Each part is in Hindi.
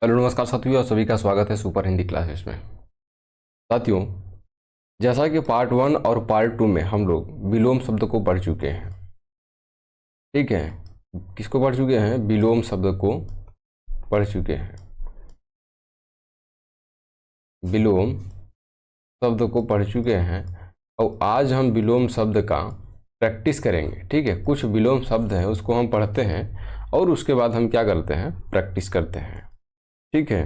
हेलो नमस्कार साथियों, आप सभी का स्वागत है सुपर हिंदी क्लासेस में। साथियों, जैसा कि पार्ट 1 और पार्ट 2 में हम लोग विलोम शब्द को पढ़ चुके हैं। ठीक है, किसको पढ़ चुके हैं? विलोम शब्द को पढ़ चुके हैं। विलोम शब्द को पढ़ चुके हैं और आज हम विलोम शब्द का प्रैक्टिस करेंगे। ठीक है, कुछ विलोम शब्द हैं उसको हम पढ़ते हैं और उसके बाद हम क्या करते हैं? प्रैक्टिस करते हैं। ठीक है,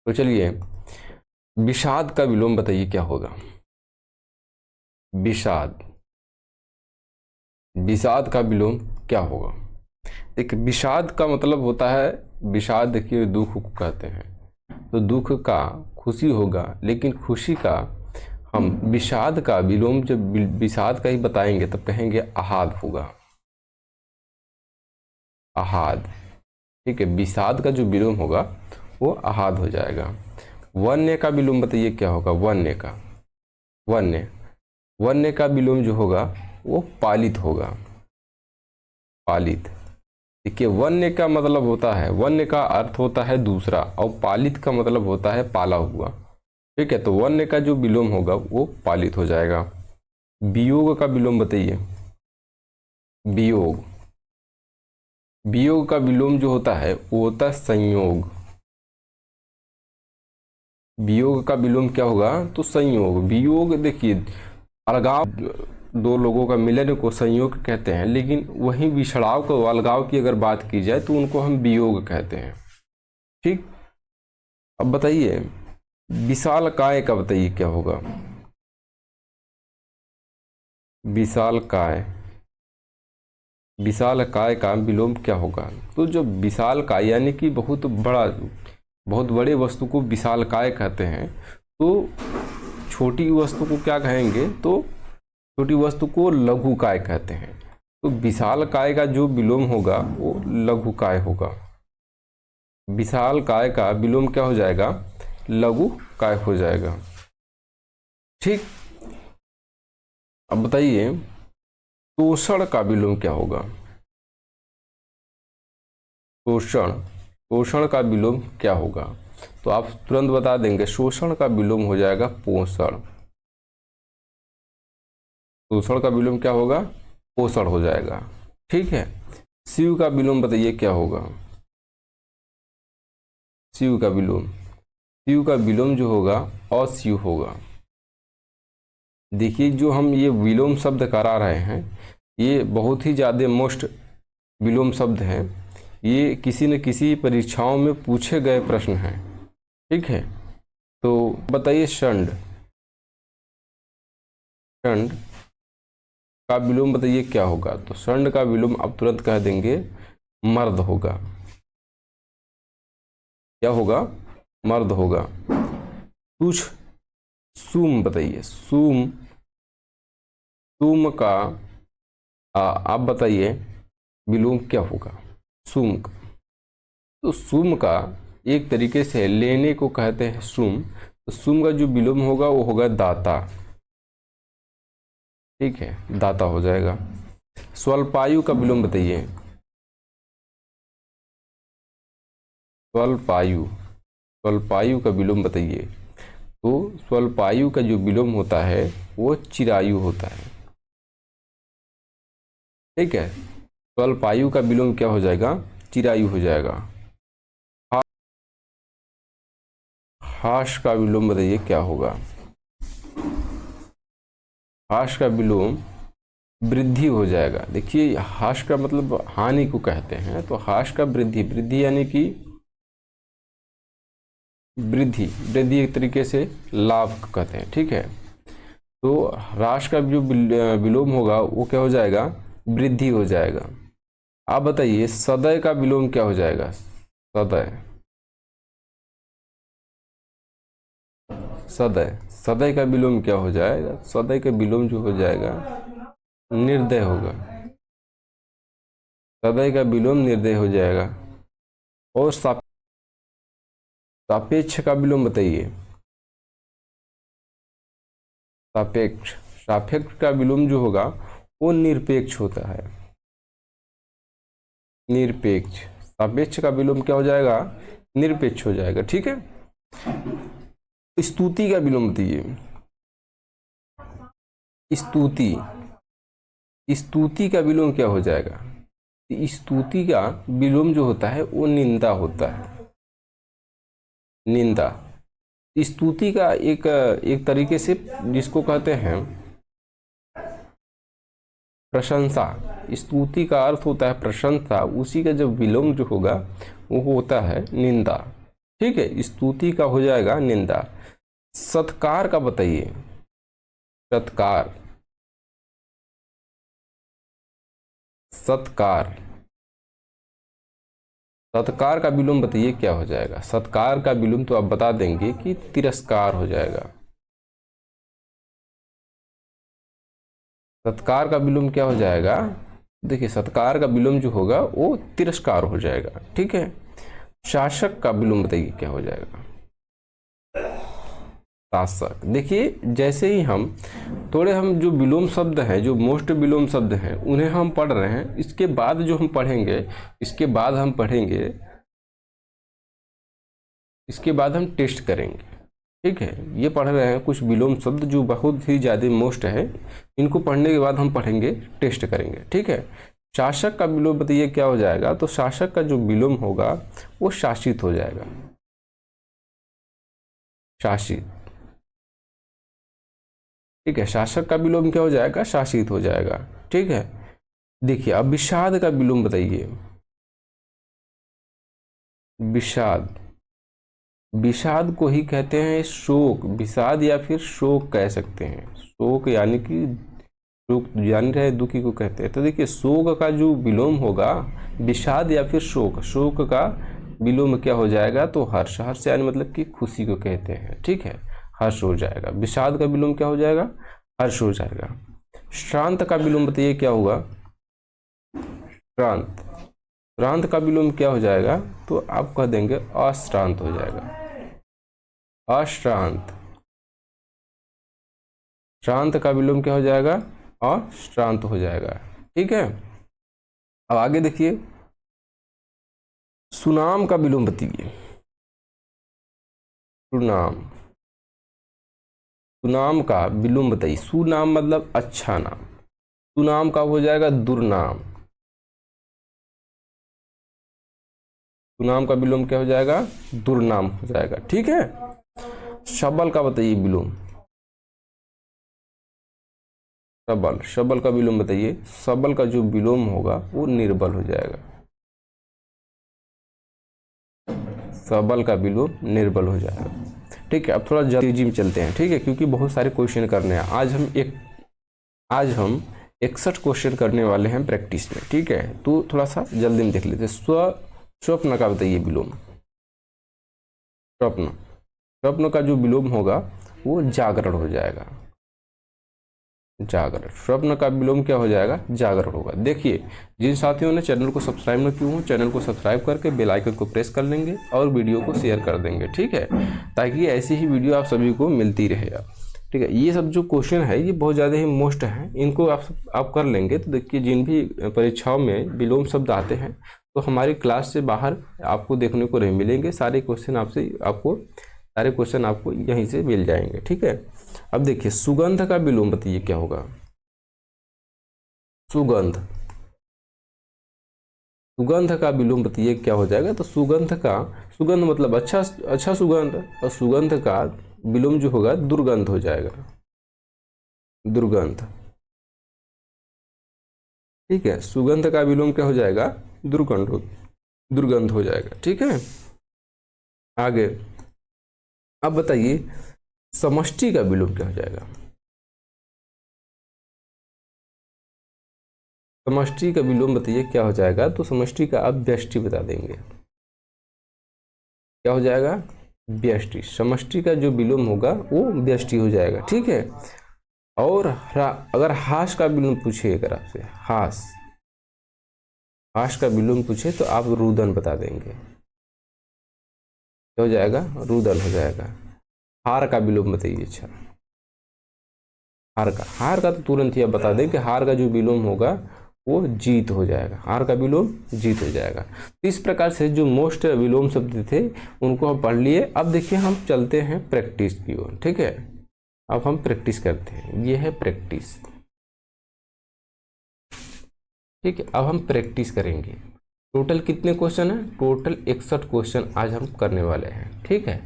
तो चलिए, विषाद का विलोम बताइए क्या होगा? विषाद, विषाद का विलोम क्या होगा? एक विषाद का मतलब होता है, विषाद देखिए दुख को कहते हैं, तो दुख का खुशी होगा, लेकिन खुशी का हम विषाद का विलोम जब विषाद का ही बताएंगे तब कहेंगे आहाद होगा। आहाद। ठीक है, विषाद का जो विलोम होगा वो आहाद हो जाएगा। वन्य का विलोम बताइए क्या होगा? वन्य का, वन्य, वन्य का विलोम जो होगा वो पालित होगा। पालित। देखिए, वन्य का मतलब होता है, वन्य का अर्थ होता है दूसरा और पालित का मतलब होता है पाला हुआ। ठीक है, तो वन्य का जो विलोम होगा वो पालित हो जाएगा। वियोग का विलोम बताइए। वियोग, वियोग का विलोम जो होता है वो होता है संयोग। वियोग का विलोम क्या होगा? तो संयोग। वियोग देखिए, अलगाव, दो लोगों का मिलन को संयोग कहते हैं, लेकिन वहीं विछड़ाव को, अलगाव की अगर बात की जाए तो उनको हम वियोग कहते हैं। ठीक, अब बताइए विशाल काय का बताइए क्या होगा? विशाल काय, विशाल काय का विलोम क्या होगा? तो जो विशाल काय यानी कि बहुत बड़ा, बहुत बड़े वस्तु को विशाल काय कहते हैं, तो छोटी वस्तु को क्या कहेंगे? तो छोटी वस्तु को लघु काय कहते हैं। तो विशाल काय का जो विलोम होगा वो लघु काय होगा। विशाल काय का विलोम क्या हो जाएगा? लघु काय हो जाएगा। ठीक, अब बताइए तोषण का विलोम क्या होगा? शोषण, शोषण का विलोम क्या होगा? तो आप तुरंत बता देंगे, शोषण का विलोम हो जाएगा पोषण। शोषण का विलोम क्या होगा? पोषण हो जाएगा। ठीक है, शिव का विलोम बताइए क्या होगा? शिव का विलोम, शिव का विलोम जो होगा अशिव होगा। देखिए, जो हम ये विलोम शब्द करा रहे हैं ये बहुत ही ज़्यादा मोस्ट विलोम शब्द हैं। ये किसी न किसी परीक्षाओं में पूछे गए प्रश्न हैं। ठीक है, तो बताइए षंड, षंड का विलोम बताइए क्या होगा? तो षंड का विलोम आप तुरंत कह देंगे मर्द होगा। क्या होगा? मर्द होगा। कुछ सुम बताइए, सुम, सुम का आप बताइए विलोम क्या होगा? सुम का, तो सुम का एक तरीके से लेने को कहते हैं सुम, तो सुम का जो विलोम होगा वो होगा दाता। ठीक है, दाता हो जाएगा। स्वल्पायु का विलोम बताइए। स्वल्पायु, स्वल्पायु का विलोम बताइए। तो स्वल्पायु का जो विलोम होता है वो चिरायु होता है। ठीक है, स्वल्पायु का विलोम क्या हो जाएगा? चिरायु हो जाएगा। हाश का विलोम बताइए क्या होगा? हाश का विलोम वृद्धि हो जाएगा। देखिए, हाश का मतलब हानि को कहते हैं, तो हाश का वृद्धि, वृद्धि यानी कि वृद्धि, वृद्धि एक तरीके से लाभ कहते हैं। ठीक है, तो ह्रास का जो विलोम होगा वो क्या हो जाएगा? वृद्धि हो जाएगा। आप बताइए सदय का विलोम क्या हो जाएगा? सदय, सदय, सदय का विलोम क्या हो जाएगा? सदय का विलोम जो हो जाएगा निर्दय होगा। सदय का विलोम निर्दय हो जाएगा। और सापेक्ष का विलोम बताइए। सापेक्ष, सापेक्ष का विलोम जो होगा वो निरपेक्ष होता है। निरपेक्ष, सापेक्ष का विलोम क्या हो जाएगा, निरपेक्ष हो जाएगा। ठीक है, स्तुति का विलोम बताइए। स्तुति, स्तुति का विलोम क्या हो जाएगा, स्तुति का विलोम जो होता है वो निंदा होता है, निंदा। स्तुति का एक तरीके से जिसको कहते हैं प्रशंसा, स्तुति का अर्थ होता है प्रशंसा, उसी का जब विलोम जो होगा वो होता है निंदा। ठीक है, स्तुति का हो जाएगा निंदा। सत्कार का बताइए, सत्कार, सत्कार, सत्कार का विलोम बताइए क्या हो जाएगा। सत्कार का विलोम तो आप बता देंगे कि तिरस्कार हो जाएगा। सत्कार का विलोम क्या हो जाएगा, देखिए सत्कार का विलोम जो होगा वो तिरस्कार हो जाएगा। ठीक है, शासक का विलोम बताइए क्या हो जाएगा, शासक। देखिए जैसे ही हम जो विलोम शब्द हैं, जो मोस्ट विलोम शब्द हैं, उन्हें हम पढ़ रहे हैं, इसके बाद जो हम पढ़ेंगे, इसके बाद हम टेस्ट करेंगे। ठीक है, ये पढ़ रहे हैं कुछ विलोम शब्द जो बहुत ही ज़्यादा मोस्ट है, इनको पढ़ने के बाद हम पढ़ेंगे, टेस्ट करेंगे। ठीक है, शासक का विलोम बताइए क्या हो जाएगा, तो शासक का जो विलोम होगा वो शासित हो जाएगा, शासित। ठीक है, शासक का विलोम क्या हो जाएगा, शासित हो जाएगा। ठीक है, देखिए अब विषाद का विलोम बताइए। विषाद, विषाद को ही कहते हैं शोक, विषाद या फिर शोक कह सकते हैं। शोक यानी कि शोक जान रहे दुखी को कहते हैं। तो देखिए शोक का जो विलोम होगा विषाद या फिर शोक, शोक का विलोम क्या हो जाएगा, तो हर्ष, हर्ष यानी मतलब कि खुशी को कहते हैं। ठीक है, हर्ष हो जाएगा। विषाद का विलोम क्या हो जाएगा, हर्ष हो जाएगा। श्रांत का विलोम बताइए क्या होगा, श्रांत, श्रांत का विलोम क्या हो जाएगा, तो आप कह देंगे अश्रांत हो जाएगा, अश्रांत। श्रांत का विलोम क्या हो जाएगा, अश्रांत हो जाएगा। ठीक है, अब आगे देखिए सुनाम का विलोम बताइए। सुनाम, सुनाम का विलोम बताइए। सुनाम मतलब अच्छा नाम, सुनाम का हो जाएगा दुर्नाम। सुनाम का विलोम क्या हो जाएगा, दुर्नाम हो जाएगा। ठीक है, सबल का बताइए विलोम। सबल, सबल का विलोम बताइए। सबल का जो विलोम होगा वो निर्बल हो जाएगा, सबल का विलोम निर्बल हो जाएगा। ठीक है, अब थोड़ा तेजी में चलते हैं। ठीक है, क्योंकि बहुत सारे क्वेश्चन करने हैं आज हम 61 क्वेश्चन करने वाले हैं प्रैक्टिस में। ठीक है, तो थोड़ा सा जल्दी में देख लेते हैं। स्वप्न का बताइए विलोम। स्वप्न, स्वप्न का जो विलोम होगा वो जागरण हो जाएगा, जागरण। स्वप्न का विलोम क्या हो जाएगा, जागरण होगा। देखिए जिन साथियों ने चैनल को सब्सक्राइब न किया हो, चैनल को सब्सक्राइब करके बेल आइकन को प्रेस कर लेंगे और वीडियो को शेयर कर देंगे। ठीक है, ताकि ऐसी ही वीडियो आप सभी को मिलती रहेगा। ठीक है, ये सब जो क्वेश्चन है ये बहुत ज़्यादा ही मोस्ट है, इनको आप कर लेंगे तो देखिए जिन भी परीक्षाओं में विलोम शब्द आते हैं तो हमारी क्लास से बाहर आपको देखने को नहीं मिलेंगे। सारे क्वेश्चन आपको यहीं से मिल जाएंगे। ठीक है, अब देखिए सुगंध का विलोम बताइए क्या होगा। सुगंध, सुगंध का विलोम बताइए क्या हो जाएगा, तो सुगंध मतलब अच्छा सुगंध, और सुगंध का विलोम जो होगा दुर्गंध हो जाएगा, दुर्गंध। ठीक है, सुगंध का विलोम क्या हो जाएगा, दुर्गंध हो जाएगा। ठीक है, आगे अब बताइए समष्टि का विलोम क्या हो जाएगा। समष्टि का विलोम बताइए क्या हो जाएगा, तो समष्टि का आप व्यष्टि बता देंगे, क्या हो जाएगा, व्यष्टि। समष्टि का जो विलोम होगा वो व्यष्टि हो जाएगा। ठीक है, और अगर हास का विलोम पूछे, अगर आपसे हास का विलोम पूछे तो आप रुदन बता देंगे, क्या हो जाएगा, रुदन हो जाएगा। हार का विलोम बताइए। अच्छा, हार का तो तुरंत ही आप बता दें कि हार का जो विलोम होगा वो जीत हो जाएगा, आर का विलोम जीत हो जाएगा। तो इस प्रकार से जो मोस्ट विलोम शब्द थे उनको हम पढ़ लिए। अब देखिए हम चलते हैं प्रैक्टिस की ओर, ठीक है। अब हम प्रैक्टिस करते हैं, ये है प्रैक्टिस, ठीक है। अब हम प्रैक्टिस करेंगे। टोटल कितने क्वेश्चन है? टोटल 61 क्वेश्चन आज हम करने वाले हैं, ठीक है।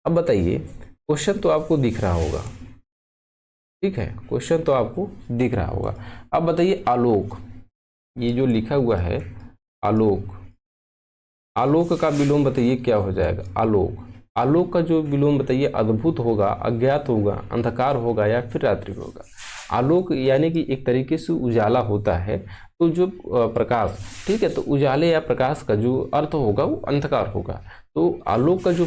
अब बताइए, क्वेश्चन तो आपको दिख रहा होगा, ठीक है, क्वेश्चन तो आपको दिख रहा होगा। अब बताइए आलोक, ये जो लिखा हुआ है आलोक, आलोक का विलोम बताइए क्या हो जाएगा? आलोक, आलोक का जो विलोम बताइए अद्भुत होगा, अज्ञात होगा, अंधकार होगा या फिर रात्रि होगा। आलोक यानी कि एक तरीके से उजाला होता है, तो जो प्रकाश, ठीक है, तो उजाले या प्रकाश का जो अर्थ होगा वो अंधकार होगा। तो आलोक का जो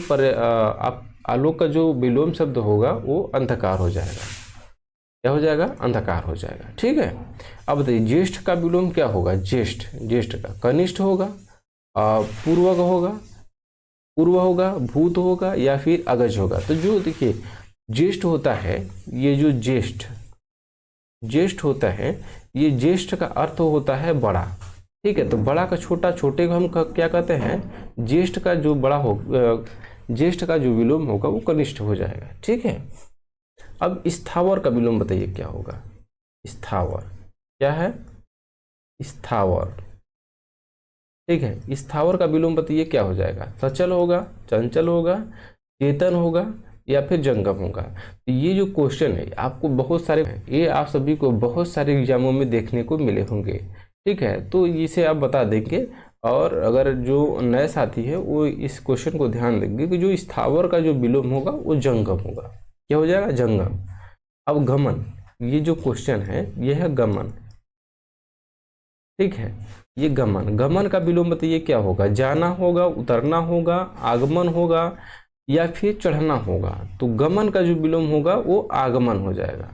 आलोक का जो विलोम शब्द होगा वो अंधकार हो जाएगा। क्या हो जाएगा? अंधकार हो जाएगा, ठीक है। अब बताइए ज्येष्ठ का विलोम क्या होगा? ज्येष्ठ, ज्येष्ठ का कनिष्ठ होगा, पूर्वक होगा, पूर्व होगा, भूत होगा या फिर अगज होगा। तो जो देखिए ज्येष्ठ होता है, ये जो ज्येष्ठ, ज्येष्ठ होता है, ये ज्येष्ठ का अर्थ होता है बड़ा, ठीक है। तो बड़ा का छोटा, छोटे को हम क्या कहते हैं? ज्येष्ठ का जो बड़ा हो, ज्येष्ठ का जो विलोम होगा वो कनिष्ठ हो जाएगा, ठीक है। अब स्थावर का विलोम बताइए क्या होगा? स्थावर क्या है? स्थावर, ठीक है। स्थावर का विलोम बताइए क्या हो जाएगा? सचल होगा, चंचल होगा, चेतन होगा या फिर जंगम होगा। तो ये जो क्वेश्चन है आपको बहुत सारे, ये आप सभी को बहुत सारे एग्जामों में देखने को मिले होंगे, ठीक है। तो इसे आप बता देंगे, और अगर जो नए साथी है वो इस क्वेश्चन को ध्यान देंगे कि जो स्थावर का जो विलोम होगा वो जंगम होगा। क्या हो जाएगा? जंगम। अब गमन, ये जो क्वेश्चन है ये है गमन, ठीक है। ये गमन, गमन का विलोम बताइए क्या होगा? जाना होगा, उतरना होगा, आगमन होगा या फिर चढ़ना होगा। तो गमन का जो विलोम होगा वो आगमन हो जाएगा,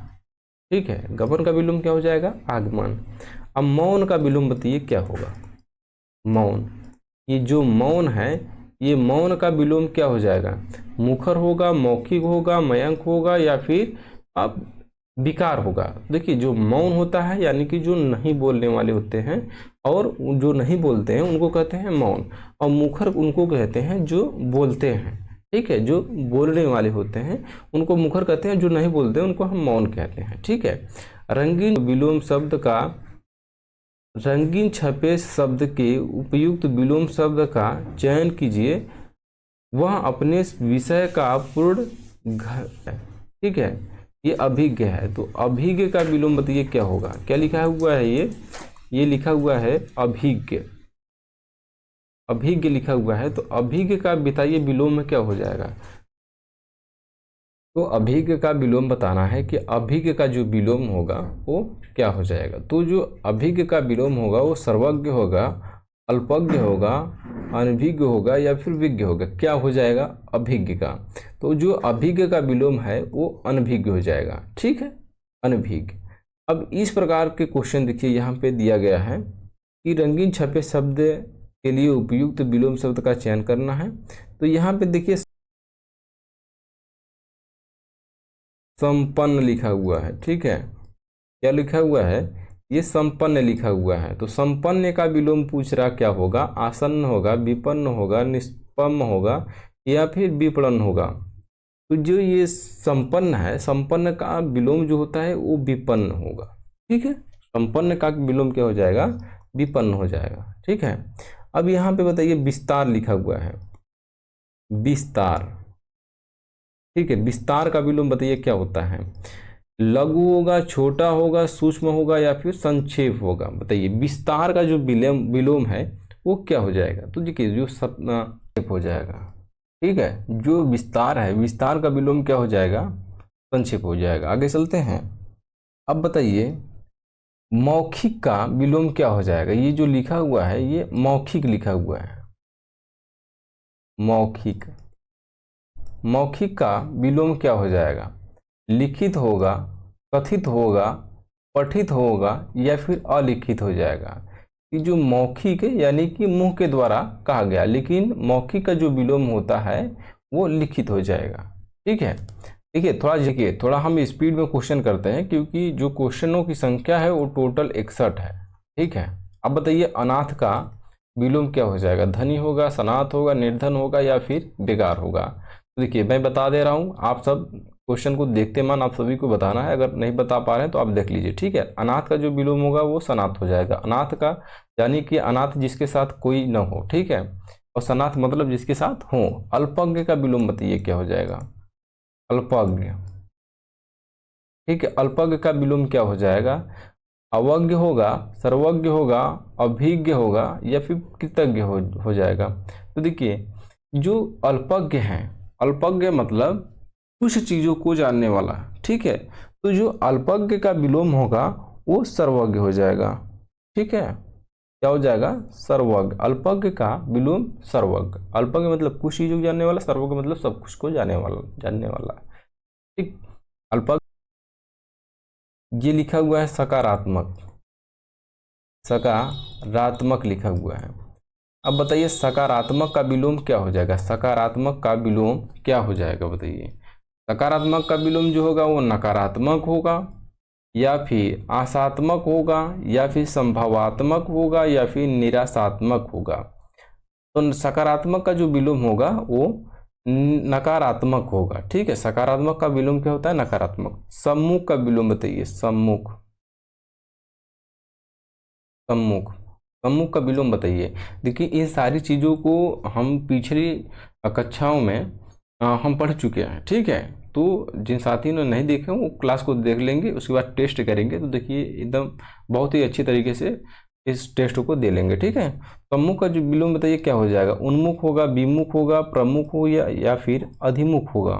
ठीक है। गमन का विलोम क्या हो जाएगा? आगमन। अब मौन का विलोम बताइए क्या होगा? मौन, ये जो मौन है, ये मौन का विलोम क्या हो जाएगा? मुखर होगा, मौखिक होगा, मयंक होगा या फिर अब विकार होगा। देखिए जो मौन होता है यानी कि जो नहीं बोलने वाले होते हैं, और जो नहीं बोलते हैं उनको कहते हैं मौन, और मुखर उनको कहते हैं जो बोलते हैं, ठीक है। जो बोलने वाले होते हैं उनको मुखर कहते हैं, जो नहीं बोलते हैं उनको हम मौन कहते हैं, ठीक है। रंगीन विलोम शब्द का, रंगीन छपे शब्द के उपयुक्त विलोम शब्द का चयन कीजिए, वह अपने विषय का पूर्ण ठीक है। ये अभिज्ञ है, तो अभिज्ञ का विलोम बताइए क्या होगा? क्या लिखा हुआ है? ये लिखा हुआ है अभिज्ञ, अभिज्ञ लिखा हुआ है। तो अभिज्ञ का बताइए विलोम में क्या हो जाएगा? तो अभिज्ञ का विलोम बताना है कि अभिज्ञ का जो विलोम होगा वो क्या हो जाएगा। तो जो अभिज्ञ का विलोम होगा वो सर्वज्ञ होगा, अल्पज्ञ होगा, अनभिज्ञ होगा या फिर विज्ञ होगा। क्या हो जाएगा? अभिज्ञ का। तो जो अभिज्ञ का विलोम है वो अनभिज्ञ हो जाएगा, ठीक है, अनभिज्ञ। अब इस प्रकार के क्वेश्चन देखिए यहाँ पे दिया गया है कि रंगीन छपे शब्द के लिए उपयुक्त विलोम शब्द का चयन करना है। तो यहाँ पे देखिए संपन्न लिखा हुआ है, ठीक है। क्या लिखा हुआ है? ये संपन्न लिखा हुआ है। तो संपन्न का विलोम पूछ रहा क्या होगा? आसन्न होगा, विपन्न होगा, निष्पन्न होगा या फिर विपणन होगा। तो जो ये संपन्न है, संपन्न का विलोम जो होता है वो विपन्न होगा, ठीक है। संपन्न का विलोम क्या हो जाएगा? विपन्न हो जाएगा, ठीक है। अब यहाँ पे बताइए विस्तार लिखा हुआ है, विस्तार, ठीक है। विस्तार का विलोम बताइए क्या होता है? लघु होगा, छोटा होगा, सूक्ष्म होगा या फिर संक्षेप होगा। बताइए विस्तार का जो विलोम है वो क्या हो जाएगा? तो देखिए जो संक्षेप हो जाएगा, ठीक है। जो विस्तार है, विस्तार का विलोम क्या हो जाएगा? संक्षेप हो जाएगा। आगे चलते हैं। अब बताइए मौखिक का विलोम क्या हो जाएगा? ये जो लिखा हुआ है ये मौखिक लिखा हुआ है, मौखिक। मौखिक का विलोम क्या हो जाएगा? लिखित होगा, कथित होगा, पठित होगा या फिर अलिखित हो जाएगा। कि जो मौखिक यानी कि मुंह के द्वारा कहा गया, लेकिन मौखिक का जो विलोम होता है वो लिखित हो जाएगा, ठीक है। देखिए थोड़ा हम स्पीड में क्वेश्चन करते हैं, क्योंकि जो क्वेश्चनों की संख्या है वो टोटल 61 है, ठीक है। अब बताइए अनाथ का विलोम क्या हो जाएगा? धनी होगा, सनाथ होगा, निर्धन होगा या फिर बेकार होगा? तो देखिए मैं बता दे रहा हूँ, आप सब क्वेश्चन को देखते मान आप सभी को बताना है, अगर नहीं बता पा रहे हैं तो आप देख लीजिए, ठीक है। अनाथ का जो विलोम होगा वो सनाथ हो जाएगा। अनाथ का यानी कि अनाथ जिसके साथ कोई न हो, ठीक है, और सनाथ मतलब जिसके साथ हो। अल्पज्ञ का विलोम बताइए क्या हो जाएगा? अल्पज्ञ, ठीक है। अल्पज्ञ का विलोम क्या हो जाएगा? अवज्ञ होगा, सर्वज्ञ होगा, अभिज्ञ होगा या फिर कृतज्ञ हो जाएगा। तो देखिए जो अल्पज्ञ हैं, अल्पज्ञ मतलब कुछ चीजों को जानने वाला, ठीक है। तो जो अल्पज्ञ का विलोम होगा वो सर्वज्ञ हो जाएगा, ठीक है। क्या हो जाएगा? सर्वज्ञ। अल्पज्ञ का विलोम सर्वज्ञ। अल्पज्ञ मतलब कुछ चीजों को जानने वाला, सर्वज्ञ मतलब सब कुछ को जानने वाला, ठीक। अल्पज्ञ ये लिखा हुआ है सकारात्मक, सकारात्मक लिखा हुआ है। अब बताइए सकारात्मक का विलोम क्या हो जाएगा? सकारात्मक का विलोम क्या हो जाएगा बताइए? सकारात्मक का विलोम जो होगा वो नकारात्मक होगा या फिर आशात्मक होगा या फिर संभावात्मक होगा या फिर निराशात्मक होगा। तो सकारात्मक का जो विलोम होगा वो नकारात्मक होगा, ठीक है। सकारात्मक का विलोम क्या होता है? नकारात्मक। सम्मुख का विलोम बताइए। सम्मुख, सम्मुख, सम्मुख का विलोम बताइए। देखिए इन सारी चीज़ों को हम पिछली कक्षाओं में हम पढ़ चुके हैं, ठीक है। तो जिन साथियों ने नहीं देखे वो क्लास को देख लेंगे, उसके बाद टेस्ट करेंगे तो देखिए एकदम बहुत ही अच्छी तरीके से इस टेस्ट को दे लेंगे, ठीक है। सम्मुख का जो विलोम बताइए क्या हो जाएगा? उन्मुख होगा, विमुख होगा, प्रमुख हो या फिर अधिमुख होगा?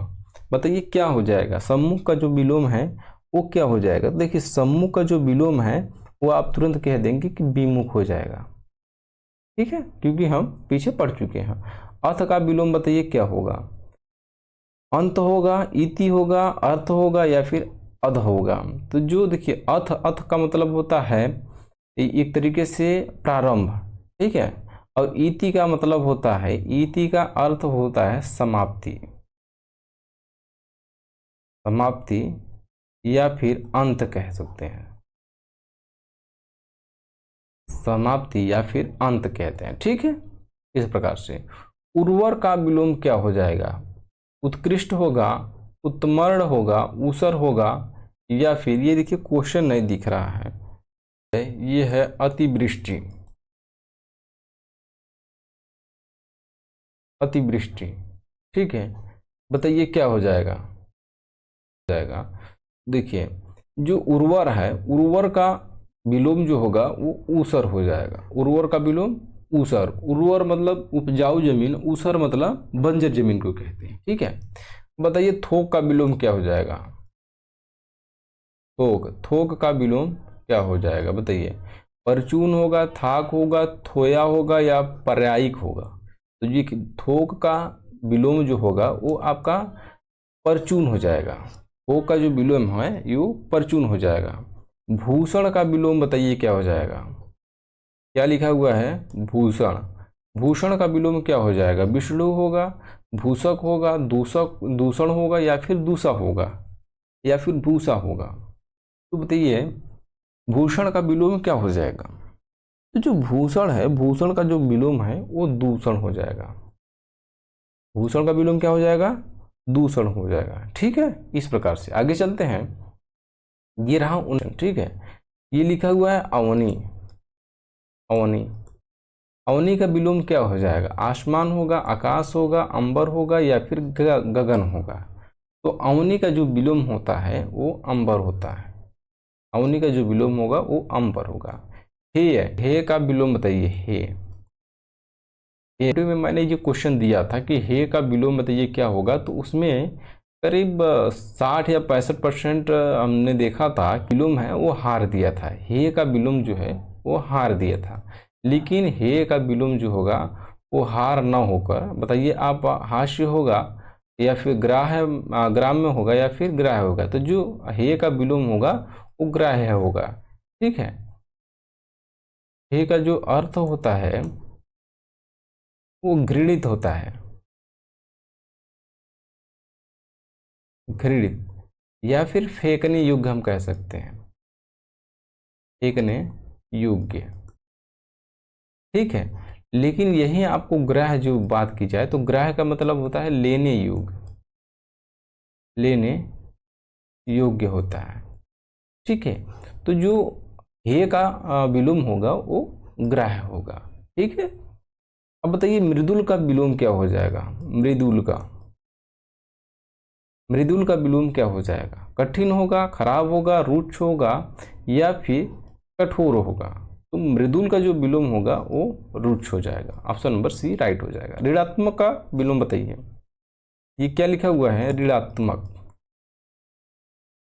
बताइए क्या हो जाएगा? सम्मुख का जो विलोम है वो क्या हो जाएगा? देखिए सम्मुख का जो विलोम है वो आप तुरंत कह देंगे कि विमुख हो जाएगा, ठीक है, क्योंकि हम पीछे पढ़ चुके हैं। अर्थ का विलोम बताइए क्या होगा? अंत होगा, इति होगा, अर्थ होगा या फिर अध होगा? तो जो देखिए अर्थ, अर्थ का मतलब होता है एक तरीके से प्रारंभ, ठीक है। और इति का मतलब होता है, इति का अर्थ होता है समाप्ति, समाप्ति या फिर अंत कह सकते हैं, समाप्ति या फिर अंत कहते हैं, ठीक है। इस प्रकार से उर्वर का विलोम क्या हो जाएगा? उत्कृष्ट होगा, उत्मर्ण होगा, ऊसर होगा या फिर ये देखिए क्वेश्चन नहीं दिख रहा है, ये है अतिवृष्टि, अतिवृष्टि, ठीक है। बताइए क्या हो जाएगा? देखिए जो उर्वर है, उर्वर का विलोम जो होगा वो ऊसर हो जाएगा। उर्वर का विलोम ऊसर। उर्वर मतलब उपजाऊ जमीन, ऊसर मतलब बंजर जमीन को कहते हैं, ठीक है। बताइए थोक का विलोम क्या हो जाएगा? थोक, थोक का विलोम क्या हो जाएगा बताइए? परचून होगा, थाक होगा, थोया होगा या पर्यायिक होगा? तो ये थोक का विलोम जो होगा वो आपका परचून हो जाएगा। थोक का जो विलोम है ये परचून हो जाएगा। भूषण का विलोम बताइए क्या हो जाएगा? क्या लिखा हुआ है? भूषण। भूषण का विलोम क्या हो जाएगा? विष्णु होगा, भूषक होगा, दूषक, दूषण होगा या फिर दूषा होगा या फिर भूषा होगा? तो बताइए भूषण का विलोम क्या हो जाएगा? तो जो भूषण है, भूषण का जो विलोम है वो दूषण हो जाएगा। भूषण का विलोम क्या हो जाएगा? दूषण हो जाएगा, ठीक है। इस प्रकार से आगे चलते हैं। ये रहा ठीक है। ये लिखा हुआ है अवनी, अवनी। अवनी का विलोम क्या हो जाएगा? आसमान होगा, आकाश होगा, अंबर होगा या फिर गगन होगा? तो अवनी का जो विलोम होता है वो अंबर होता है। अवनी का जो विलोम होगा वो अंबर होगा। हे का विलोम बताइए। हे में मैंने जो क्वेश्चन दिया था कि हे का विलोम बताइए क्या होगा, तो उसमें करीब 60 या 65% हमने देखा था विलोम है वो हार दिया था। हे का विलोम जो है वो हार दिया था, लेकिन हे का विलोम जो होगा वो हार ना होकर बताइए आप हास्य होगा या फिर ग्राम्य होगा या फिर ग्राह्य होगा? तो जो हे का विलोम होगा वो ग्राह्य होगा, ठीक है। हे का जो अर्थ होता है वो घृणित होता है, घृणित या फिर फेंकने योग्य हम कह सकते हैं, फेंकने योग्य। ठीक है, लेकिन यही आपको ग्राह्य जो बात की जाए तो ग्राह्य का मतलब होता है लेने योग्य, लेने योग्य होता है। ठीक है, तो जो हे का विलोम होगा वो ग्राह्य होगा। ठीक है, अब बताइए मृदुल का विलोम क्या हो जाएगा? मृदुल का विलोम क्या हो जाएगा? कठिन होगा, खराब होगा, रुक्ष होगा या फिर कठोर होगा? तो मृदुल का जो विलोम होगा वो रुक्ष हो जाएगा। ऑप्शन नंबर सी राइट हो जाएगा। ऋणात्मक का विलोम बताइए, ये क्या लिखा हुआ है? ऋणात्मक,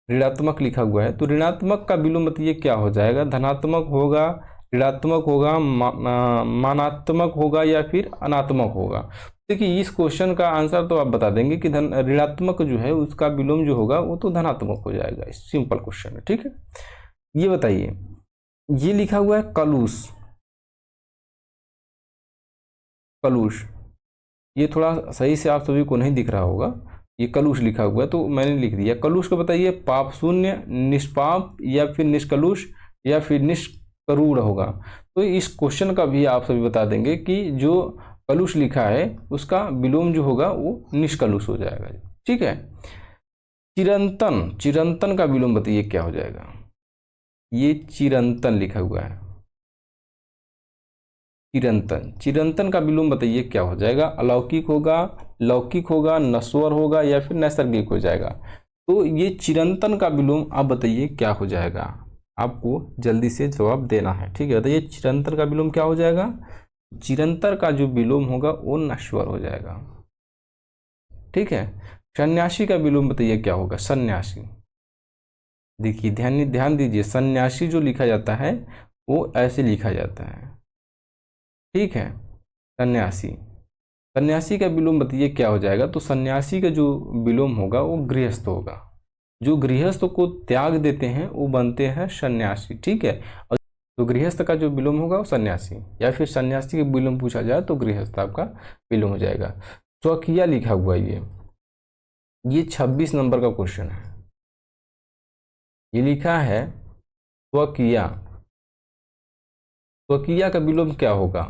ऋणात्मक लिखा हुआ है, तो ऋणात्मक का विलोम बताइए क्या हो जाएगा? धनात्मक होगा, ऋणात्मक होगा, मानात्मक होगा या फिर अनात्मक होगा? देखिए इस क्वेश्चन का आंसर तो आप बता देंगे कि ऋणात्मक जो है उसका विलोम जो होगा वो तो धनात्मक हो जाएगा। सिंपल क्वेश्चन है। ठीक है, ये बताइए, ये लिखा हुआ है कलुष, कलुष, ये थोड़ा सही से आप सभी को नहीं दिख रहा होगा, ये कलुष लिखा हुआ है तो मैंने लिख दिया। कलुष को बताइए पाप शून्य, निष्पाप या फिर निष्कलुष या फिर निष्करुण होगा? तो इस क्वेश्चन का भी आप सभी बता देंगे कि जो कलुष लिखा है उसका विलोम जो होगा वो निष्कलुष हो जाएगा। ठीक है, चिरंतन, चिरंतन का विलोम बताइए क्या हो जाएगा? ये चिरंतन लिखा हुआ है, चिरंतन, चिरंतन का विलोम बताइए क्या हो जाएगा? अलौकिक होगा, लौकिक होगा, नश्वर होगा या फिर नैसर्गिक हो जाएगा? तो ये चिरंतन का विलोम आप बताइए क्या हो जाएगा? आपको जल्दी से जवाब देना है। ठीक है, बताइए चिरंतन का विलोम क्या हो जाएगा? चिरंतर का जो विलोम होगा वो नश्वर हो जाएगा। ठीक है, सन्यासी का विलोम बताइए क्या होगा? सन्यासी, देखिए ध्यान दीजिए, सन्यासी जो लिखा जाता है वो ऐसे लिखा जाता है। ठीक है, सन्यासी, सन्यासी का विलोम बताइए क्या हो जाएगा? तो सन्यासी का जो विलोम होगा वो गृहस्थ होगा। जो गृहस्थ को त्याग देते हैं वो बनते हैं सन्यासी। ठीक है, और तो गृहस्थ का जो विलोम होगा वो सन्यासी, या फिर सन्यासी के विलोम पूछा जाए तो गृहस्थ आपका विलोम हो जाएगा। स्वकीय लिखा हुआ है, ये 26 नंबर का क्वेश्चन है। ये लिखा है स्वकीय, स्वकीय का विलोम क्या होगा?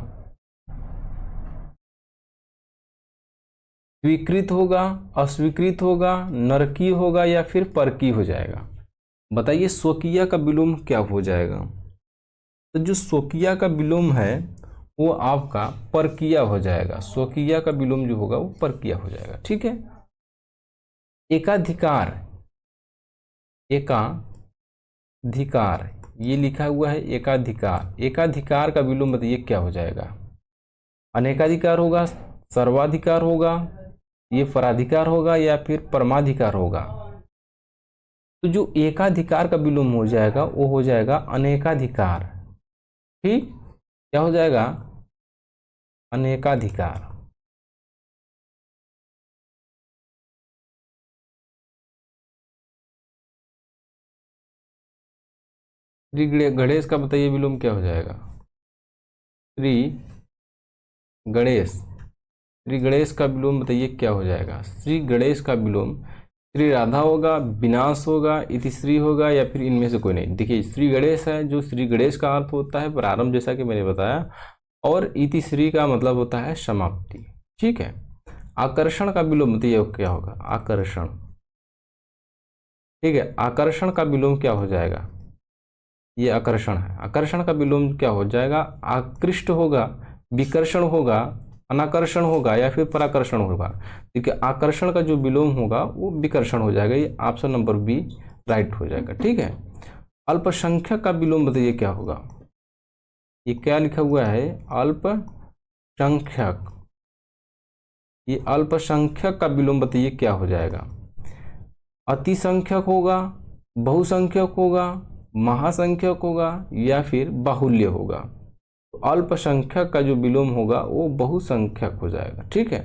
स्वीकृत होगा, अस्वीकृत होगा, नरकी होगा या फिर परकी हो जाएगा? बताइए स्वकीय का विलोम क्या हो जाएगा? तो जो स्वकीय का विलोम है वो आपका परकीय हो जाएगा। स्वकीय का विलोम जो होगा वो परकीय हो जाएगा। ठीक है, एकाधिकार, एकाधिकार, ये लिखा हुआ है एकाधिकार, एकाधिकार का विलोम बताइए क्या हो जाएगा? अनेकाधिकार होगा, सर्वाधिकार होगा, ये पराधिकार होगा या फिर परमाधिकार होगा? तो जो एकाधिकार का विलोम हो जाएगा वो हो जाएगा अनेकाधिकार। ठीक, क्या हो जाएगा? अनेकाधिकार। श्री गणेश का बताइए विलोम क्या हो जाएगा? श्री गणेश, श्री गणेश का विलोम बताइए क्या हो जाएगा? श्री गणेश का विलोम श्री राधा होगा, विनाश होगा, इतिश्री होगा या फिर इनमें से कोई नहीं? देखिए श्री गणेश है, जो श्री गणेश का अर्थ होता है प्रारंभ, जैसा कि मैंने बताया, और इतिश्री का मतलब होता है समाप्ति। ठीक है, आकर्षण का विलोम बताइए क्या होगा? आकर्षण, ठीक है, आकर्षण का विलोम क्या हो जाएगा? ये आकर्षण है, आकर्षण का विलोम क्या हो जाएगा? आकृष्ट होगा, विकर्षण होगा, अनाकर्षण होगा या फिर पराकर्षण होगा? क्योंकि आकर्षण का जो विलोम होगा वो विकर्षण हो जाएगा। ये ऑप्शन नंबर बी राइट हो जाएगा। ठीक है, अल्पसंख्यक का विलोम बताइए क्या होगा? ये क्या लिखा हुआ है? अल्पसंख्यक, ये अल्पसंख्यक का विलोम बताइए क्या हो जाएगा? अतिसंख्यक होगा, बहुसंख्यक होगा, महासंख्यक होगा या फिर बाहुल्य होगा? तो अल्पसंख्यक का जो विलोम होगा वो बहुसंख्यक हो जाएगा। ठीक है,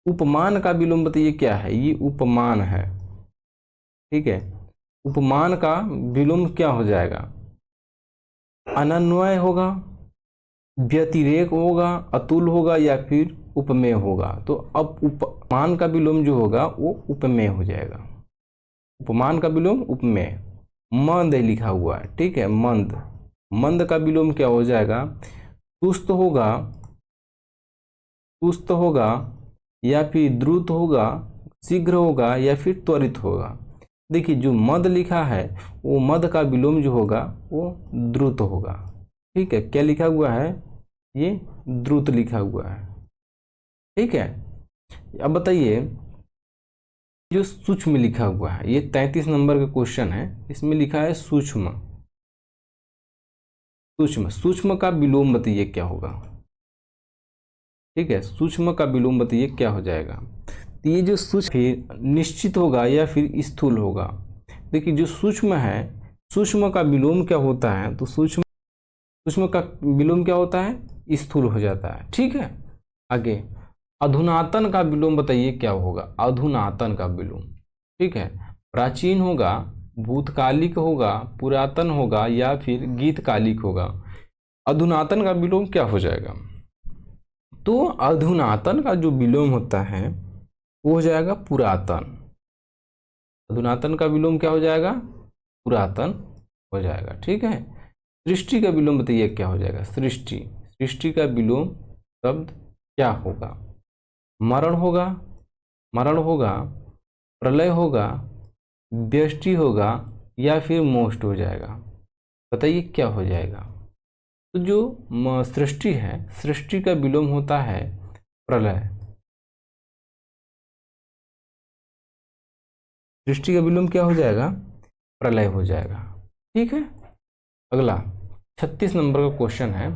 उपमान का विलोम बताइए क्या है? ये उपमान है। ठीक है, उपमान का विलोम क्या हो जाएगा? अनन्वय होगा, व्यतिरेक होगा, अतुल होगा या फिर उपमेय होगा? तो अब उपमान का विलोम जो होगा वो उपमेय हो जाएगा। उपमान का विलोम उपमेय। मंद लिखा हुआ है, ठीक है, मंद, मंद का विलोम क्या हो जाएगा? सुस्त होगा, सुस्त होगा या फिर द्रुत होगा, शीघ्र होगा या फिर त्वरित होगा। देखिए जो मद लिखा है वो मद का विलोम जो होगा वो द्रुत होगा। ठीक है, क्या लिखा हुआ है? ये द्रुत लिखा हुआ है। ठीक है, अब बताइए जो सूक्ष्म लिखा हुआ है, ये 33 नंबर का क्वेश्चन है, इसमें लिखा है सूक्ष्म। सूक्ष्म, सूक्ष्म का विलोम बताइए क्या होगा? ठीक है, सूक्ष्म का विलोम बताइए क्या हो जाएगा? तो ये जो सूक्ष्म फिर निश्चित होगा या फिर स्थूल होगा। देखिए जो सूक्ष्म है, सूक्ष्म का विलोम क्या होता है? तो सूक्ष्म, सूक्ष्म का विलोम क्या होता है? स्थूल हो जाता है। ठीक है, आगे अधुनातन का विलोम बताइए क्या होगा? अधुनातन का विलोम, ठीक है, प्राचीन होगा, भूतकालिक होगा, पुरातन होगा या फिर गीतकालिक होगा। अधुनातन का विलोम क्या हो जाएगा? तो अधुनातन का जो विलोम होता है वो हो जाएगा पुरातन। अधुनातन का विलोम क्या हो जाएगा? पुरातन हो जाएगा। ठीक है, सृष्टि का विलोम बताइए क्या हो जाएगा? सृष्टि, सृष्टि का विलोम शब्द क्या होगा? मरण होगा, मरण होगा, प्रलय होगा, व्यष्टि होगा या फिर मोष्ट हो जाएगा। बताइए क्या हो जाएगा? तो जो सृष्टि है, सृष्टि का विलोम होता है प्रलय। सृष्टि का विलोम क्या हो जाएगा? प्रलय हो जाएगा। ठीक है, अगला 36 नंबर का क्वेश्चन है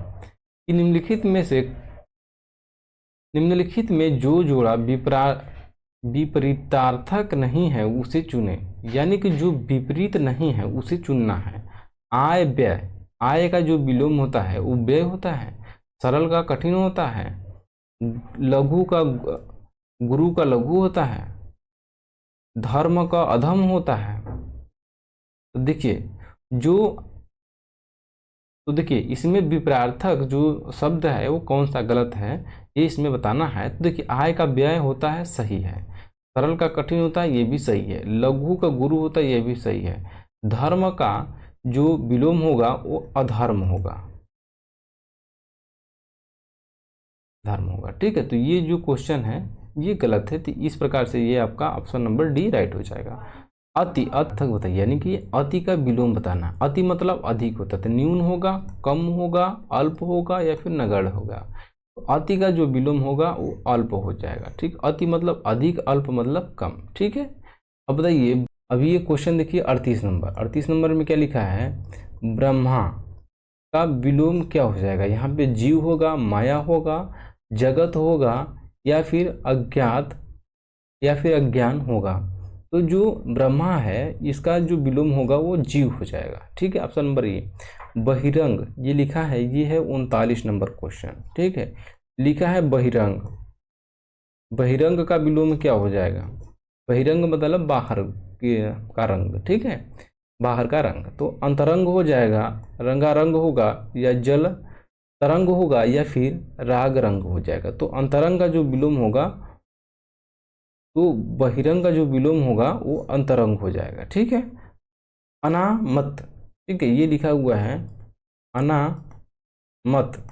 कि निम्नलिखित में जो जोड़ा विपरीतार्थक नहीं है उसे चुने। यानी कि जो विपरीत नहीं है उसे चुनना है। आय व्यय, आय का जो विलोम होता है वो व्यय होता है, सरल का कठिन होता है, लघु का गुरु का लघु होता है, धर्म का अधम होता है। तो देखिए तो देखिए इसमें विपरीतार्थक जो शब्द है वो कौन सा गलत है ये इसमें बताना है। तो देखिए आय का व्यय होता है, सही है, सरल का कठिन होता है, ये भी सही है, लघु का गुरु होता है, ये भी सही है, धर्म का जो विलोम होगा वो अधर्म होगा, धर्म होगा। ठीक है, तो ये जो क्वेश्चन है ये गलत है, तो इस प्रकार से ये आपका ऑप्शन नंबर डी राइट हो जाएगा। अति, अर्थक बताइए, यानी कि अति का विलोम बताना। अति मतलब अधिक होता है, तो न्यून होगा, कम होगा, अल्प होगा या फिर नगण्य होगा। तो अति का जो विलोम होगा वो अल्प हो जाएगा। ठीक, अति मतलब अधिक, अल्प मतलब कम। ठीक है, अब बताइए अभी ये क्वेश्चन देखिए 38 नंबर। 38 नंबर में क्या लिखा है? ब्रह्मा का विलोम क्या हो जाएगा? यहाँ पे जीव होगा, माया होगा, जगत होगा या फिर अज्ञात या फिर अज्ञान होगा। तो जो ब्रह्मा है इसका जो विलोम होगा वो जीव हो जाएगा। ठीक है, ऑप्शन नंबर ए। बहिरंग ये लिखा है, ये है 39 नंबर क्वेश्चन। ठीक है, लिखा है बहिरंग, बहिरंग का विलोम क्या हो जाएगा? बहिरंग मतलब बाहर का रंग। ठीक है, बाहर का रंग, तो अंतरंग हो जाएगा, रंगारंग होगा या जल तरंग होगा या फिर राग रंग हो जाएगा। तो अंतरंग का जो विलोम होगा, तो बहिरंग का जो विलोम होगा वो अंतरंग हो जाएगा। ठीक है, अनामत, ठीक है, ये लिखा हुआ है अनामत।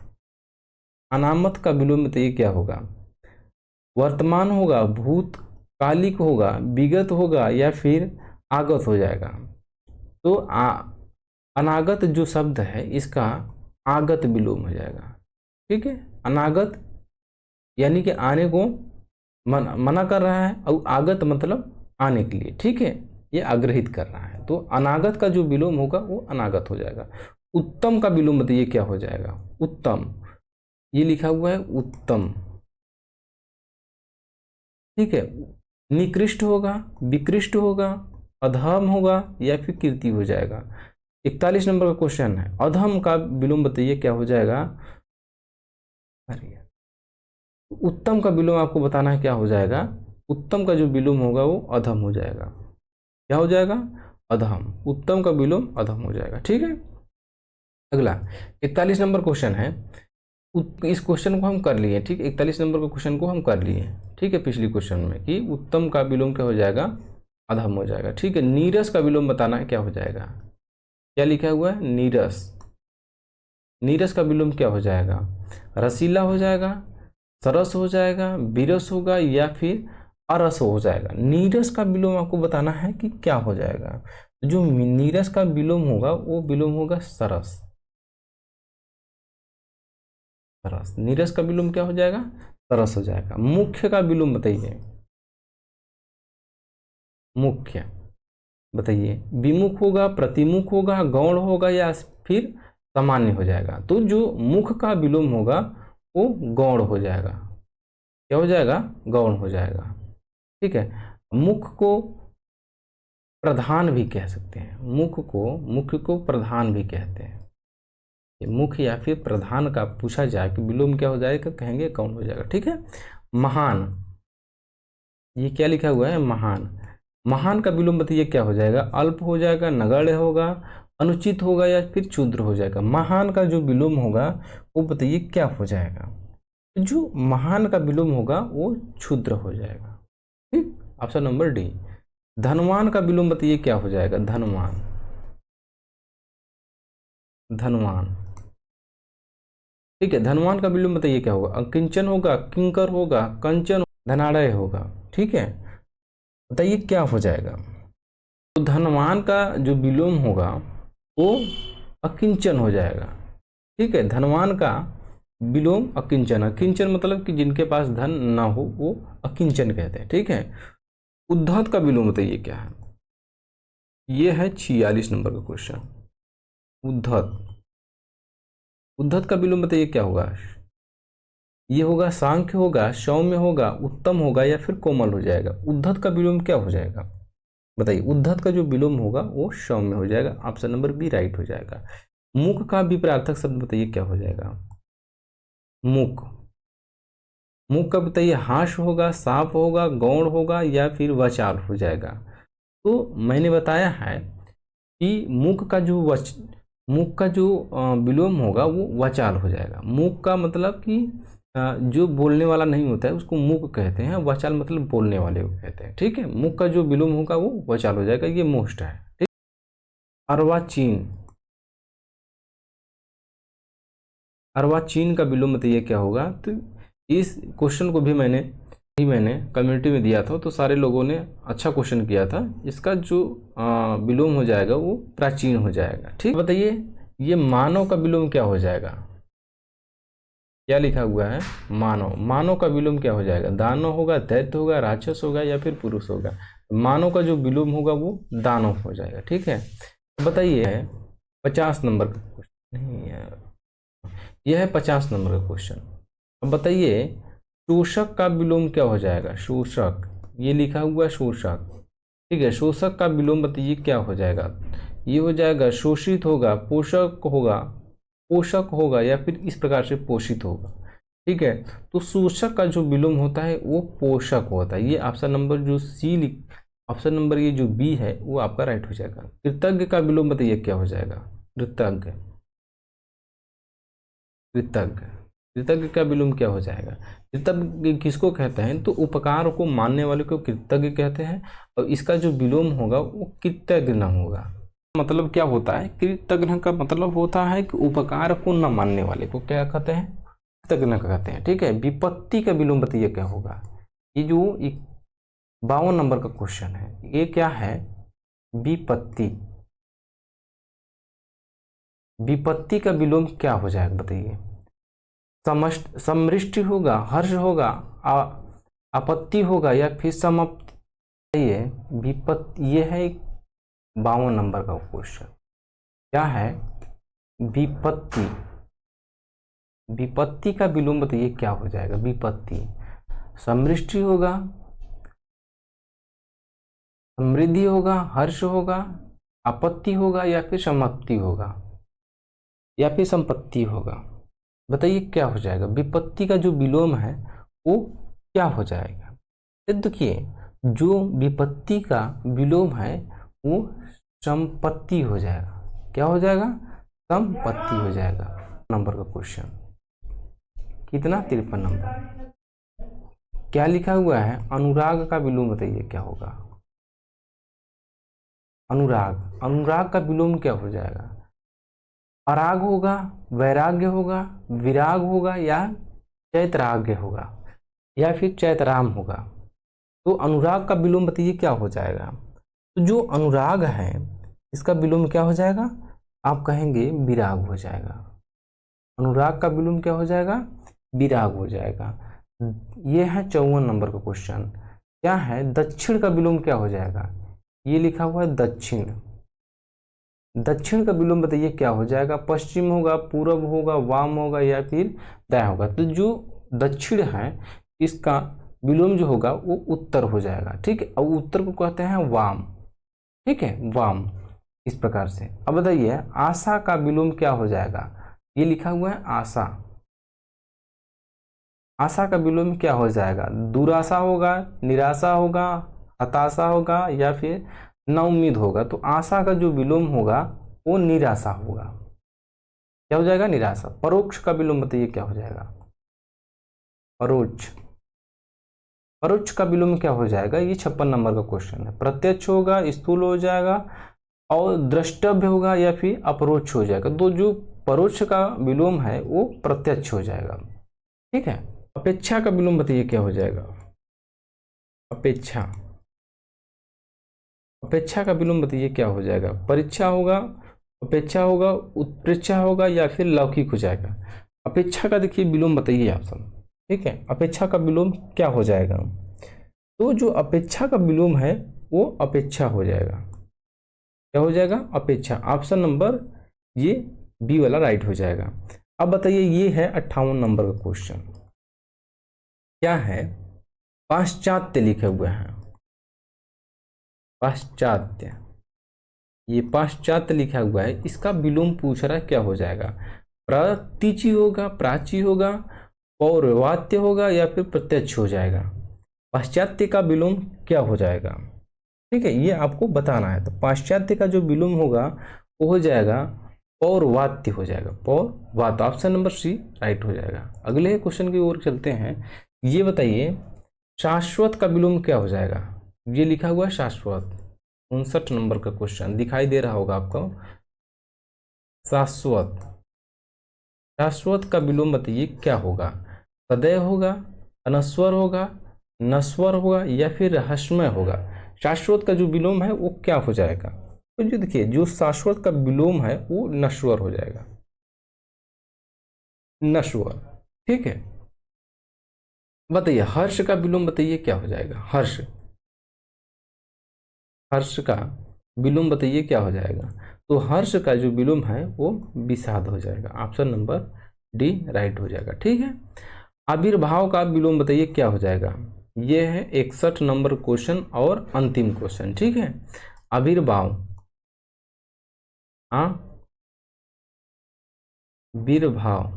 अनामत का विलोम बताइए क्या होगा? वर्तमान होगा, भूतकालिक होगा, विगत होगा या फिर आगत हो जाएगा। तो अनागत जो शब्द है इसका आगत विलोम हो जाएगा। ठीक है, अनागत यानी कि आने को मना कर रहा है, और आगत मतलब आने के लिए। ठीक है, ये आग्रहित कर रहा है, तो अनागत का जो विलोम होगा वो अनागत हो जाएगा। उत्तम का विलोम बताइए क्या हो जाएगा? उत्तम, ये लिखा हुआ है उत्तम। ठीक है, निकृष्ट होगा, विकृष्ट होगा, अधम होगा या फिर कीर्ति हो जाएगा। 41 नंबर का क्वेश्चन है, अधम का विलोम बताइए क्या हो जाएगा? उत्तम का विलोम आपको बताना है क्या हो जाएगा? उत्तम का जो विलोम होगा वो अधम हो जाएगा। क्या हो जाएगा? अधम। उत्तम का विलोम अधम हो जाएगा। ठीक है, अगला 41 नंबर क्वेश्चन है। इस क्वेश्चन को हम कर लिए। ठीक, 41 नंबर के क्वेश्चन को हम कर लिए। ठीक है, पिछली क्वेश्चन में कि उत्तम का विलोम क्या हो जाएगा? अधम हो जाएगा। ठीक है, नीरस का विलोम बताना है क्या हो जाएगा? क्या लिखा हुआ है? नीरस। नीरस का विलोम क्या हो जाएगा? रसीला हो जाएगा, सरस हो जाएगा, विरस होगा या फिर अरस हो जाएगा। नीरस का विलोम आपको बताना है कि क्या हो जाएगा। जो नीरस का विलोम होगा वो विलोम होगा सरस। सरस। नीरस का विलोम क्या हो जाएगा? सरस हो जाएगा। मुख्य का विलोम बताइए। मुख्य बताइए, विमुख होगा, प्रतिमुख होगा, गौण होगा या फिर सामान्य हो जाएगा? तो जो मुख का विलोम होगा वो गौण हो जाएगा। क्या हो जाएगा? गौण हो जाएगा। ठीक है। मुख को प्रधान भी कह सकते हैं। मुख्य को प्रधान भी कहते हैं। ये मुख्य या फिर प्रधान का पूछा जाए कि विलोम क्या हो जाएगा, कहेंगे गौण हो जाएगा। ठीक है। महान, ये क्या लिखा हुआ है? महान। महान का विलोम बताइए क्या हो जाएगा? अल्प हो जाएगा, नगण्य होगा, अनुचित होगा या फिर क्षुद्र हो जाएगा। महान का जो विलोम होगा वो बताइए क्या हो जाएगा? जो महान का विलोम होगा वो क्षुद्र हो जाएगा। ठीक, ऑप्शन नंबर डी। धनवान का विलोम बताइए क्या हो जाएगा? धनवान। धनवान। ठीक है। धनवान का विलोम बताइए क्या होगा? अकिंचन होगा, किंकर होगा, कंचन, धनाढ़य होगा। ठीक है, बताइए क्या हो जाएगा? तो धनवान का जो विलोम होगा वो अकिंचन हो जाएगा। ठीक है। धनवान का विलोम अकिंचन। अकिंचन मतलब कि जिनके पास धन ना हो वो अकिंचन कहते हैं। ठीक है। उद्धत का विलोम बताइए क्या है? ये है 46 नंबर का क्वेश्चन। उद्धत। उद्धत का विलोम बताइए क्या होगा? ये होगा सांख्य होगा, सौम्य होगा, उत्तम होगा या फिर कोमल हो जाएगा। उद्धत का विलोम क्या हो जाएगा बताइए? उद्धत का जो विलोम होगा वो सौम्य हो जाएगा। ऑप्शन नंबर बी राइट हो जाएगा। मुख का विपरीतार्थक शब्द बताइए क्या हो जाएगा? मुख। मुख का बताइए हास्य होगा, साफ होगा, गौण होगा या फिर वचाल हो जाएगा। तो मैंने बताया है कि मुख का जो विलोम होगा वो वचाल हो जाएगा। मुख का मतलब कि जो बोलने वाला नहीं होता है उसको मुख कहते हैं, वचाल मतलब बोलने वाले को कहते हैं। ठीक है। मुख का जो विलोम होगा वो वचाल हो जाएगा। ये मोस्ट है। ठीक। अर्वाचीन। अर्वाचीन का विलोम बताइए क्या होगा? तो इस क्वेश्चन को भी मैंने कम्युनिटी में दिया था, तो सारे लोगों ने अच्छा क्वेश्चन किया था। इसका जो विलोम हो जाएगा वो प्राचीन हो जाएगा। ठीक, बताइए ये मानव का विलोम क्या हो जाएगा? क्या लिखा हुआ है? मानव। मानव का विलोम क्या हो जाएगा? दानव होगा, दैत्य होगा, राक्षस होगा या फिर पुरुष होगा। मानव का जो विलोम होगा वो दानव हो जाएगा। ठीक है। बताइए 50 नंबर का क्वेश्चन नहीं है, यह है 50 नंबर का क्वेश्चन। अब बताइए शोषक का विलोम क्या हो जाएगा? शोषक, ये लिखा हुआ शोषक। ठीक है। शोषक का विलोम बताइए क्या हो जाएगा? ये हो जाएगा शोषित होगा, पोषक होगा या फिर इस प्रकार से पोषित होगा। ठीक है। तो शोषक का जो विलोम होता है वो पोषक होता है। ये ऑप्शन नंबर जो ऑप्शन नंबर ये जो बी है वो आपका राइट हो जाएगा। कृतज्ञ का विलोम बताइए क्या हो जाएगा? कृतज्ञ। कृतज्ञ। कृतज्ञ का विलोम क्या हो जाएगा? कृतज्ञ किसको कहते हैं? तो उपकार को मानने वाले को कृतज्ञ कहते हैं, और इसका जो विलोम होगा वो कृतज्ञ न होगा। मतलब क्या होता है? कृतज्ञ का मतलब होता है कि उपकार को न मानने वाले को क्या कहते हैं? कृतज्ञ कहते हैं। ठीक है। विपत्ति का विलोम बताइए क्या होगा? ये जो 52 नंबर का क्वेश्चन है, ये क्या है? विपत्ति। विपत्ति का विलोम क्या हो जाएगा बताइए? समृष्टि होगा, हर्ष होगा, आपत्ति होगा या फिर समाप्ति। ये विपत्ति, ये है 52 नंबर का क्वेश्चन। क्या है? विपत्ति। विपत्ति का विलोम बताइए क्या हो जाएगा? विपत्ति। समृष्टि होगा, समृद्धि होगा, हर्ष होगा, आपत्ति होगा या फिर समाप्ति होगा या फिर संपत्ति होगा। बताइए क्या हो जाएगा? विपत्ति का जो विलोम है वो क्या हो जाएगा? देखिए जो विपत्ति का विलोम है वो संपत्ति हो जाएगा। क्या हो जाएगा? संपत्ति हो जाएगा। नंबर का क्वेश्चन कितना? 53 नंबर। क्या लिखा हुआ है? अनुराग का विलोम बताइए क्या होगा? अनुराग। अनुराग का विलोम क्या हो जाएगा? अराग होगा, वैराग्य होगा, विराग होगा, या चैतराग्य होगा, या फिर चैतराम होगा। तो अनुराग का विलोम बताइए क्या हो जाएगा। तो जो अनुराग है इसका विलोम क्या हो जाएगा, आप कहेंगे विराग हो जाएगा। अनुराग का विलोम क्या हो जाएगा, विराग हो जाएगा। ये है 54 नंबर का क्वेश्चन। क्या है, दक्षिण का विलोम क्या हो जाएगा, ये लिखा हुआ है दक्षिण। दक्षिण का विलोम बताइए क्या हो जाएगा, पश्चिम होगा, पूरब होगा, वाम होगा, या फिर दायां होगा। तो जो दक्षिण है इसका विलोम जो होगा वो उत्तर हो जाएगा। ठीक है, और उत्तर को कहते हैं वाम। ठीक है, वाम। इस प्रकार से अब बताइए आशा का विलोम क्या हो जाएगा, ये लिखा हुआ है आशा। आशा का विलोम क्या हो जाएगा, दुराशा होगा, निराशा होगा, हताशा होगा, या फिर नाउम्मीद होगा। तो आशा का जो विलोम होगा वो निराशा होगा। क्या हो जाएगा, निराशा। परोक्ष का विलोम बताइए क्या हो जाएगा, परोक्ष। परोक्ष का विलोम क्या हो जाएगा, ये 56 नंबर का क्वेश्चन है। प्रत्यक्ष होगा, स्थूल हो जाएगा, और द्रष्टव्य होगा, या फिर अपरोक्ष हो जाएगा। तो जो परोक्ष का विलोम है वो प्रत्यक्ष हो जाएगा। ठीक है, अपेक्षा का विलोम बताइए क्या हो जाएगा, अपेक्षा। अपेक्षा का विलोम बताइए क्या हो जाएगा, परीक्षा होगा, अपेक्षा होगा, उत्प्रेक्षा होगा, या फिर लौकिक हो जाएगा। अपेक्षा का देखिए विलोम बताइए आप सब। ठीक है, अपेक्षा का विलोम क्या हो जाएगा, तो जो अपेक्षा का विलोम है वो अपेक्षा हो जाएगा। क्या हो जाएगा, अपेक्षा। ऑप्शन नंबर ये बी वाला राइट हो जाएगा। अब बताइए ये है 58 नंबर का क्वेश्चन। क्या है, पाश्चात्य लिखे हुए हैं, पाश्चात्य। ये पाश्चात्य लिखा हुआ है, इसका विलोम पूछ रहा है क्या हो जाएगा, प्रतीचि होगा, प्राची होगा, पौर्वात्य होगा, या फिर प्रत्यक्ष हो जाएगा। पाश्चात्य का विलोम क्या हो जाएगा, ठीक है, ये आपको बताना है। तो पाश्चात्य का जो विलोम होगा वो हो जाएगा पौर्वात्य हो जाएगा, पौर्वात्य। ऑप्शन नंबर सी राइट हो जाएगा। अगले क्वेश्चन की ओर चलते हैं। ये बताइए शाश्वत का विलोम क्या हो जाएगा, ये लिखा हुआ है शाश्वत। 59 नंबर का क्वेश्चन दिखाई दे रहा होगा आपको, शाश्वत। शाश्वत का विलोम बताइए क्या होगा, सदैव होगा, अनस्वर होगा, नस्वर होगा, या फिर रहस्यमय होगा। शाश्वत का जो विलोम है वो क्या हो जाएगा, तो जो देखिए जो शाश्वत का विलोम है वो नश्वर हो जाएगा, नश्वर। ठीक है, बताइए हर्ष का विलोम बताइए क्या हो जाएगा, हर्ष। हर्ष का विलोम बताइए क्या हो जाएगा, तो हर्ष का जो विलोम है वो विषाद हो जाएगा। ऑप्शन नंबर डी राइट हो जाएगा। ठीक है, आविर्भाव का विलोम बताइए क्या हो जाएगा, ये है 61 नंबर क्वेश्चन और अंतिम क्वेश्चन। ठीक है, आविर्भाव, हाँ, आविर्भाव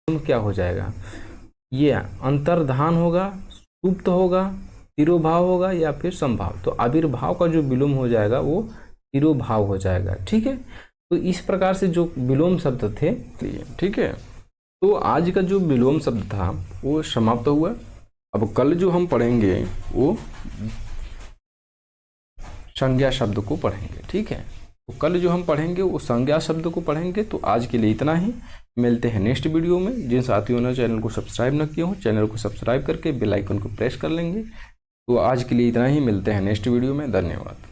क्या हो जाएगा, ये अंतर्धान होगा, सुप्त होगा, तिरोभाव होगा, या फिर संभाव। तो आविर्भाव का जो विलोम हो जाएगा वो तिरोभाव हो जाएगा। ठीक है, तो इस प्रकार से जो विलोम शब्द थे, ठीक है, तो आज का जो विलोम शब्द था वो समाप्त हुआ। अब कल जो हम पढ़ेंगे वो संज्ञा शब्द को पढ़ेंगे। ठीक है, तो कल जो हम पढ़ेंगे वो संज्ञा शब्द को पढ़ेंगे। तो आज के लिए इतना ही, मिलते हैं नेक्स्ट वीडियो में। जिन साथियों ने चैनल को सब्सक्राइब न किया हो, चैनल को सब्सक्राइब करके बेल आइकन को प्रेस कर लेंगे। तो आज के लिए इतना ही, मिलते हैं नेक्स्ट वीडियो में। धन्यवाद।